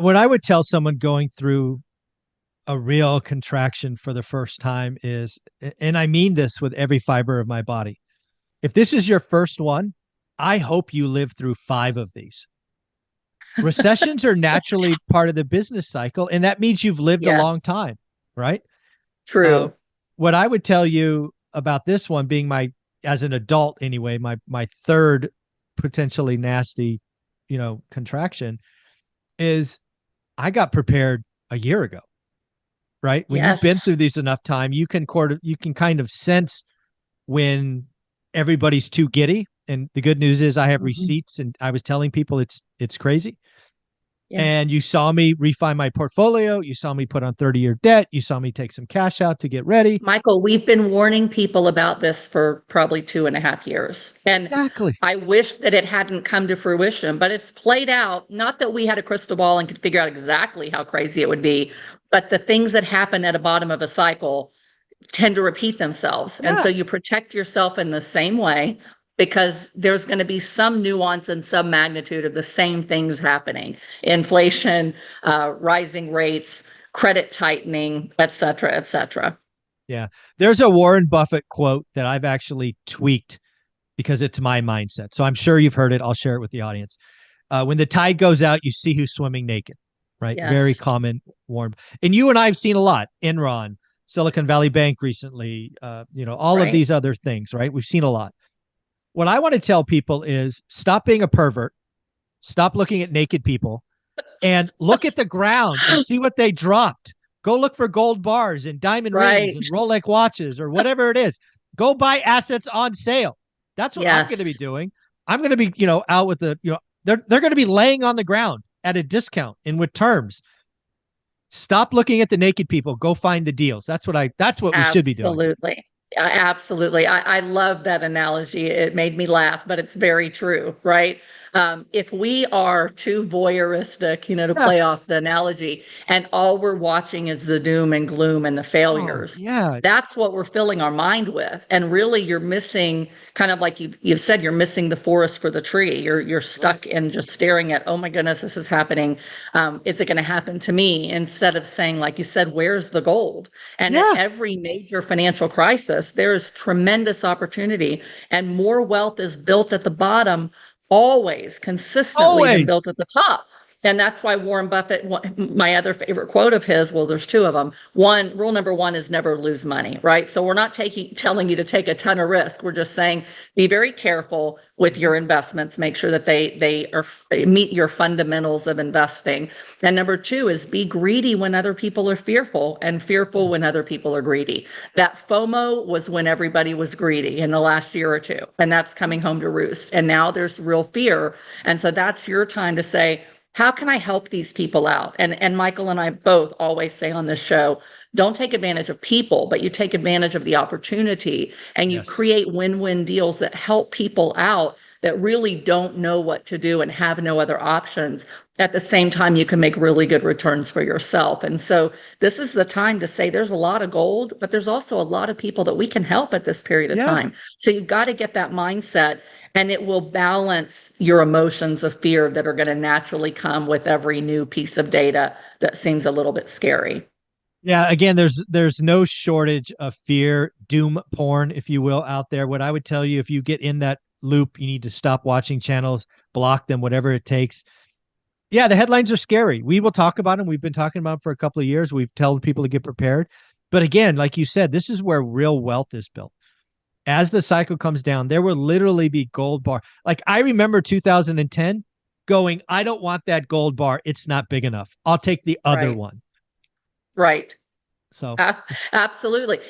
what I would tell someone going through a real contraction for the first time is, and I mean this with every fiber of my body, if this is your first one, I hope you live through five of these. Recessions are naturally part of the business cycle, and that means you've lived a long Yes, time, right? Uh, true. what I would tell you about this one being my, as an adult anyway, my third potentially nasty, contraction is I got prepared a year ago, right? When you've been Yes. through these enough time, you can kind of sense when everybody's too giddy. And the good news is I have Mhm. receipts, and I was telling people it's crazy. Yeah. And you saw me refine my portfolio. You saw me put on 30-year debt. You saw me take some cash out to get ready. Michael, we've been warning people about this for probably 2.5 years. And Exactly. I wish that it hadn't come to fruition, but it's played out. Not that we had a crystal ball and could figure out exactly how crazy it would be, but the things that happen at the bottom of a cycle tend to repeat themselves. And so Yeah. you protect yourself in the same way because there's going to be some nuance and some magnitude of the same things happening: inflation, rising rates, credit tightening, et cetera, et cetera. Yeah. There's a Warren Buffett quote that I've actually tweaked because it's my mindset. So I'm sure you've heard it. I'll share it with the audience. When the tide goes out, you see who's swimming naked, right? Very Yes. common, Warren. And you and I have seen a lot. Enron, Silicon Valley Bank recently, all of Right. these other things, right? We've seen a lot. What I want to tell people is stop being a pervert, stop looking at naked people, and look at the ground and see what they dropped. Go look for gold bars and diamond rings Right. and Rolex watches or whatever it is. Go buy assets on sale. That's what I'm going to be Yes. doing. I'm going to be, out with they're going to be laying on the ground at a discount and with terms. Stop looking at the naked people. Go find the deals. That's what we should be doing. Absolutely. Absolutely. I love that analogy. It made me laugh, but it's very true, right? If we are too voyeuristic, to Yeah. play off the analogy, and all we're watching is the doom and gloom and the Oh, failures, yeah. that's what we're filling our mind with. And really, you're missing, kind of like you've said, you're missing the forest for the tree. You're Right. stuck in just staring at, oh my goodness, this is happening. Is it going to happen to me? Instead of saying, like you said, where's the gold? And at Yeah. every major financial crisis, there is tremendous opportunity, and more wealth is built at the bottom, always consistently, than built Always. at the top. And that's why Warren Buffett, my other favorite quote of his, well, there's two of them. One, rule number one is never lose money, right? So we're not telling you to take a ton of risk. We're just saying be very careful with your investments. Make sure that they meet your fundamentals of investing. And number two is be greedy when other people are fearful, and fearful when other people are greedy. That FOMO was when everybody was greedy in the last year or two, and that's coming home to roost. And now there's real fear. And so that's your time to say, how can I help these people out? And Michael and I both always say on this show, don't take advantage of people, but you take advantage of the opportunity, and you Yes. create win-win deals that help people out that really don't know what to do and have no other options. At the same time, you can make really good returns for yourself. And so this is the time to say there's a lot of gold, but there's also a lot of people that we can help at this period of Yeah. time. So you've got to get that mindset, and it will balance your emotions of fear that are going to naturally come with every new piece of data that seems a little bit scary. Yeah, again, there's no shortage of fear, doom porn, if you will, out there. What I would tell you, if you get in that loop, you need to stop watching channels, block them, whatever it takes. Yeah, the headlines are scary. We will talk about them. We've been talking about them for a couple of years. We've told people to get prepared. But again, like you said, this is where real wealth is built. As the cycle comes down, there will literally be gold bar. Like I remember 2010 going, I don't want that gold bar. It's not big enough. I'll take the other Right. one. Right. So Absolutely.